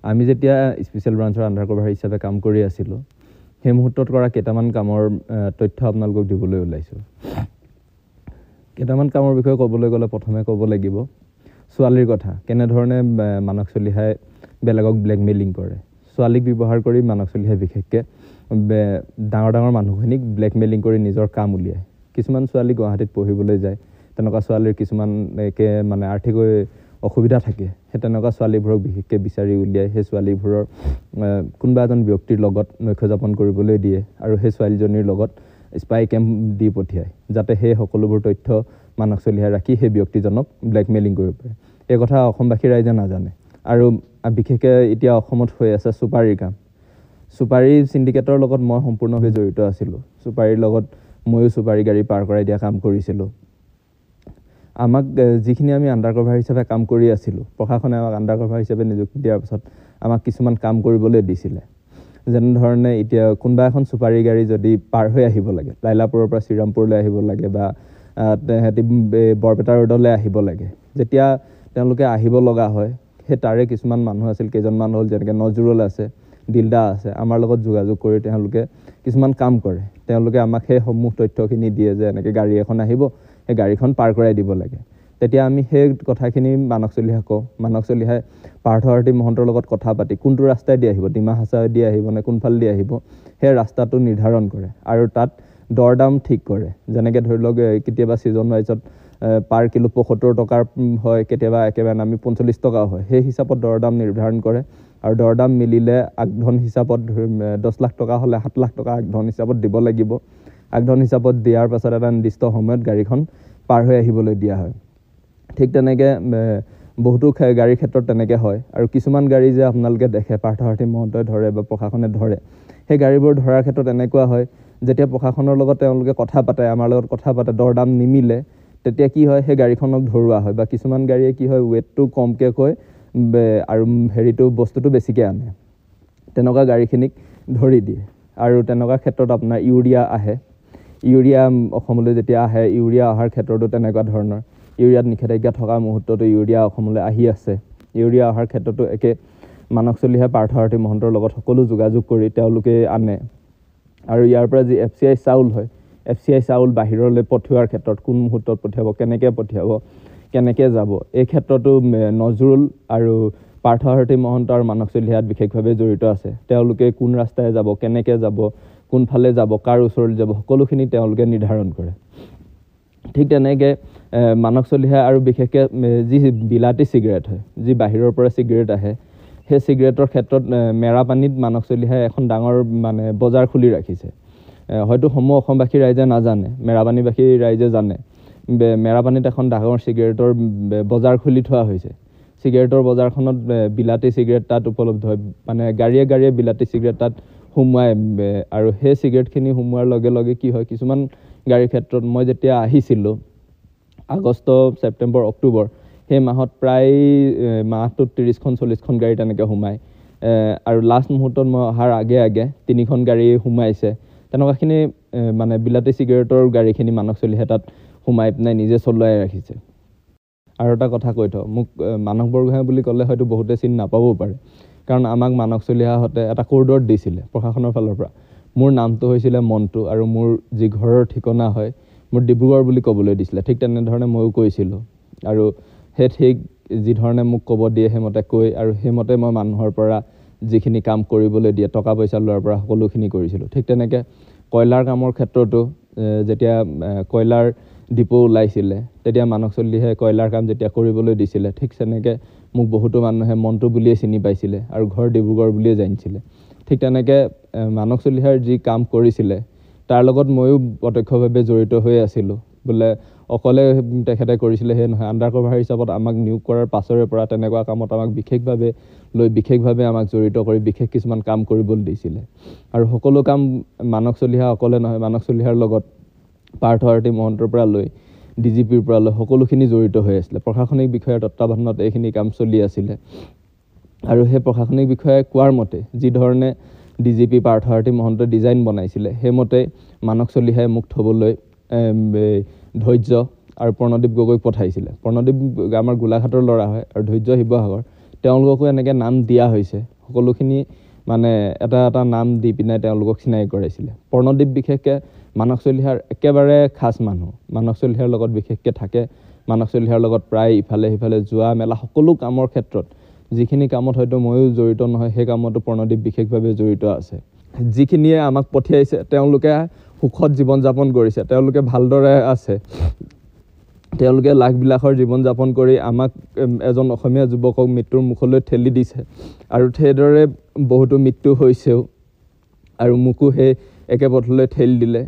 আমি যেতিয়া special ব্ৰাঞ্চৰ under cover হিচাপে কাম কৰি আছিলোঁ সেই মুহূৰ্তত কৰা কেইটামান কামৰ তথ্য আপোনালোকক দিবলৈ ওলাইছোঁ। কেইটামান কামৰ বিষয়ে ক'বলৈ গ'লে প্ৰথমে ক'ব লাগিব ছোৱালীৰ কথা। কেনেধৰণে মানস চলিহাই বেলেগক ব্লেকমেইলিং কৰে। ছোৱালীক ব্যৱহাৰ কৰি মানস চলিহাই বিশেষকৈ ডাঙৰ ডাঙৰ মানুহখিনিক ব্লেকমেইলিং কৰি নিজৰ কাম উলিয়ায়। কিছুমান ছোৱালী গুৱাহাটীত পঢ়িবলৈ যায়, তেনেকুৱা ছোৱালীৰ কিছুমান মানে আৰ্থিক অসুবিধা থাকে, সেই তেনেকুৱা ছোৱালীবোৰক বিশেষকৈ বিচাৰি উলিয়াই সেই ছোৱালীবোৰৰ কোনোবা এজন ব্যক্তিৰ লগত নৈশ যাপন কৰিবলৈ দিয়ে আৰু সেই ছোৱালীজনীৰ লগত স্পাই কেম্প দি পঠিয়ায়, যাতে সেই সকলোবোৰ তথ্য মানস চলিহাই ৰাখি সেই ব্যক্তিজনক ব্লেকমেইলিং কৰিব পাৰে। এই কথা অসমবাসী ৰাইজে নাজানে। আৰু বিশেষকৈ এতিয়া অসমত হৈ আছে চুপাৰীৰ কাম। চুপাৰী চিণ্ডিকেটৰ লগত মই সম্পূৰ্ণভাৱে জড়িত আছিলোঁ। চুপাৰীৰ লগত ময়ো চুপাৰী গাড়ী পাৰ কৰাই দিয়া কাম কৰিছিলোঁ। আমাক যিখিনি আমি আণ্ডাৰ কভাৰ হিচাপে কাম কৰি আছিলোঁ, প্ৰশাসনে আমাক আণ্ডাৰ কভাৰ হিচাপে নিযুক্তি দিয়াৰ পাছত আমাক কিছুমান কাম কৰিবলৈ দিছিলে। যেনেধৰণে এতিয়া কোনোবা এখন চুপাৰী গাড়ী যদি পাৰ হৈ আহিব লাগে, লাইলাপুৰৰ পৰা শ্ৰীৰামপুৰলৈ আহিব লাগে বা সিহঁতি বৰপেটা ৰোডলৈ আহিব লাগে, যেতিয়া তেওঁলোকে আহিব লগা হয় সেই তাৰে কিছুমান মানুহ আছিল, কেইজনমান হ'ল, যেনেকৈ নজৰুল আছে, দিলদা আছে, আমাৰ লগত যোগাযোগ কৰি তেওঁলোকে কিছুমান কাম কৰে। তেওঁলোকে আমাক সেই সমূহ তথ্যখিনি দিয়ে যে এনেকৈ গাড়ী এখন আহিব, সেই গাড়ীখন পাৰ কৰাই দিব লাগে। তেতিয়া আমি সেই কথাখিনি মানস চলিহাই কওঁ। মানস চলিহাই পাৰ্থ আৰতী মহন্তৰ লগত কথা পাতি কোনটো ৰাস্তাই দি আহিব, ডিমা হাছাৱে দি আহিব নে কোনফালে দি আহিব, সেই ৰাস্তাটো নিৰ্ধাৰণ কৰে আৰু তাত দৰ দাম ঠিক কৰে। যেনেকৈ ধৰি লওক কেতিয়াবা ছিজন ৱাইজত পাৰ কিলো ৭৫ টকাৰ হয়, কেতিয়াবা একেবাৰে নামি ৪৫ টকাও হয়। সেই হিচাপত দৰ দাম নিৰ্ধাৰণ কৰে আৰু দৰ দাম মিলিলে আগধন হিচাপত ১০ লাখ টকা হ'লে ৭ লাখ টকা আগধন হিচাপত দিব লাগিব। আগধন হিচাপত দিয়াৰ পাছত এটা নিৰ্দিষ্ট সময়ত গাড়ীখন পাৰ হৈ আহিবলৈ দিয়া হয়। ঠিক তেনেকৈ বহুতো গাড়ীৰ ক্ষেত্ৰত তেনেকৈ হয়। আৰু কিছুমান গাড়ী যে আপোনালোকে দেখে পাৰ্থ আৰতী মহন্তই ধৰে বা প্ৰশাসনে ধৰে, সেই গাড়ীবোৰ ধৰাৰ ক্ষেত্ৰত এনেকুৱা হয়, যেতিয়া প্ৰশাসনৰ লগত তেওঁলোকে কথা পাতে, আমাৰ লগত কথা পাতে, দৰ দাম নিমিলে, তেতিয়া কি হয়, সেই গাড়ীখনক ধৰোৱা হয়। বা কিছুমান গাড়ীয়ে কি হয়, ৱেটটো কমকৈ কৈ আৰু বস্তুটো বেছিকৈ আনে, তেনেকুৱা গাড়ীখিনিক ধৰি দিয়ে। আৰু তেনেকুৱা ক্ষেত্ৰত আপোনাৰ ইউৰিয়া আহে। ইউৰিয়া অসমলৈ যেতিয়া আহে, ইউৰিয়া অহাৰ ক্ষেত্ৰতো তেনেকুৱা ধৰণৰ। ইউৰিয়াত নিষেধাজ্ঞা থকা মুহূৰ্ততো ইউৰিয়া অসমলৈ আহি আছে। ইউৰিয়া অহাৰ ক্ষেত্ৰতো একে মানস চলিহাই পাৰ্থ আৰতী মহন্তৰ লগত সকলো যোগাযোগ কৰি তেওঁলোকে আনে। আৰু ইয়াৰ পৰা যি FCI চাউল হয়, FCI চাউল বাহিৰলৈ পঠিওৱাৰ ক্ষেত্ৰত কোন মুহূৰ্তত পঠিয়াব, কেনেকৈ যাব, এই ক্ষেত্ৰতো নজৰুল আৰু পাৰ্থ আৰতী মহন্ত আৰু মানস চলিহাই বিশেষভাৱে জড়িত আছে। তেওঁলোকে কোন ৰাস্তাৰে যাব, কেনেকৈ যাব, কোনফালে যাব, কাৰ ওচৰলৈ যাব, সকলোখিনি তেওঁলোকে নিৰ্ধাৰণ কৰে। ঠিক তেনেকৈ মানস চলিহাই আৰু বিশেষকৈ যি বিলাতী চিগাৰেট হয়, যি বাহিৰৰ পৰা চিগাৰেট আহে, সেই চিগাৰেটৰ ক্ষেত্ৰত মেৰাপানীত মানস চলিহাই এখন ডাঙৰ মানে বজাৰ খুলি ৰাখিছে। হয়তো সমূহ অসমবাসী ৰাইজে নাজানে, মেৰাপানীবাসী ৰাইজে জানে। মেৰাপানীত এখন ডাঙৰ চিগাৰেটৰ বজাৰ খুলি থোৱা হৈছে। চিগাৰেটৰ বজাৰখনত বিলাতী চিগাৰেট তাত উপলব্ধ হয়, মানে গাড়ীয়ে গাড়ীয়ে বিলাতী চিগাৰেট তাত সোমোৱাই। আৰু সেই চিগাৰেটখিনি সোমোৱাৰ লগে লগে কি হয়, কিছুমান গাড়ীৰ ক্ষেত্ৰত মই যেতিয়া আহিছিলোঁ আগষ্ট, ছেপ্টেম্বৰ, অক্টোবৰ, সেই মাহত প্ৰায় মাহটোত ৩০খন ৪০খন গাড়ী তেনেকৈ সোমায়। আৰু লাষ্ট মুহূৰ্তত মই অহাৰ আগে আগে ৩খন গাড়ী সোমাইছে। তেনেকুৱাখিনি মানে বিলাতী চিগাৰেটৰ গাড়ীখিনি মানস চলিহাই তাত সোমাই পিনে নিজে চলোৱাই ৰাখিছে। আৰু এটা কথা কৈ থওঁ, মোক মানস বৰগোহাঁই বুলি ক'লে হয়তো বহুতে চিনি নাপাবও পাৰে, কাৰণ আমাক মানস চলিহাহঁতে এটা ক'ৰ্ডৰ দিছিলে প্ৰশাসনৰ ফালৰ পৰা। মোৰ নামটো হৈছিলে মণ্টু আৰু মোৰ যি ঘৰৰ ঠিকনা হয় মোৰ ডিব্ৰুগড় বুলি ক'বলৈ দিছিলে। ঠিক তেনেধৰণে ময়ো কৈছিলোঁ আৰু সেই ঠিক যিধৰণে মোক ক'ব দিয়ে সেইমতে কৈ আৰু সেইমতে মই মানুহৰ পৰা যিখিনি কাম কৰিবলৈ দিয়ে, টকা পইচা লোৱাৰ পৰা সকলোখিনি কৰিছিলোঁ। ঠিক তেনেকৈ কয়লাৰ কামৰ ক্ষেত্ৰতো যেতিয়া কয়লাৰ ডিপো ওলাইছিলে, তেতিয়া মানস চলিহাই কয়লাৰ কাম যেতিয়া কৰিবলৈ দিছিলে, ঠিক তেনেকৈ মোক বহুতো মানুহে মণ্টু বুলিয়ে চিনি পাইছিলে আৰু ঘৰ ডিব্ৰুগড় বুলিয়ে জানিছিলে। ঠিক তেনেকৈ মানস চলিহাই যি কাম কৰিছিলে তাৰ লগত ময়ো প্ৰত্যক্ষভাৱে জড়িত হৈ আছিলোঁ। বোলে অকলে তেখেতে কৰিছিলে সেই নহয়, আণ্ডাৰ কভাৰ হিচাপত আমাক নিয়োগ কৰাৰ পাছৰে পৰা তেনেকুৱা কামত আমাক বিশেষভাৱে আমাক জড়িত কৰি বিশেষ কিছুমান কাম কৰিবলৈ দিছিলে। আৰু সকলো কাম মানস চলিহাই অকলে নহয়, মানস চলিহাৰ লগত পাৰ্থ আৰতী মহন্তৰ পৰা লৈ DGPৰ পৰা লৈ সকলোখিনি জড়িত হৈ আছিলে। প্ৰশাসনিক বিষয়াৰ তত্বাৱধানত এইখিনি কাম চলি আছিলে। আৰু সেই প্ৰশাসনিক বিষয়াই কোৱাৰ মতে যিধৰণে DGP পাৰ্থ আৰতী মহন্তই ডিজাইন বনাইছিলে, সেইমতে মানস চলিহাই মোক থ'বলৈ ধৈৰ্য আৰু প্ৰণদীপ গগৈক পঠাইছিলে। প্ৰণদীপ আমাৰ গোলাঘাটৰ ল'ৰা হয় আৰু ধৈৰ্য শিৱসাগৰ। তেওঁলোককো এনেকৈ নাম দিয়া হৈছে সকলোখিনি মানে এটা এটা নাম দি পিনে তেওঁলোকক চিনাকি কৰাইছিলে প্ৰণদীপ বিশেষকৈ মানস চলিহাৰ একেবাৰে খাছ মানুহ মানস চলিহাৰ লগত বিশেষকৈ থাকে মানস চলিহাৰ লগত প্ৰায় ইফালে সিফালে যোৱা মেলা সকলো কামৰ ক্ষেত্ৰত যিখিনি কামত হয়তো ময়ো জড়িত নহয় সেই কামতো প্ৰণদীপ বিশেষভাৱে জড়িত আছে যিখিনিয়ে আমাক পঠিয়াইছে তেওঁলোকে সুখত জীৱন যাপন কৰিছে তেওঁলোকে ভালদৰে আছে তেওঁলোকে লাখবিলাখৰ জীৱন যাপন কৰি আমাক এজন অসমীয়া যুৱকক মৃত্যুৰ মুখলৈ ঠেলি দিছে আৰু সেইদৰে বহুতো মৃত্যু হৈছেও আৰু মোকো সেই একে পথলৈ ঠেলি দিলে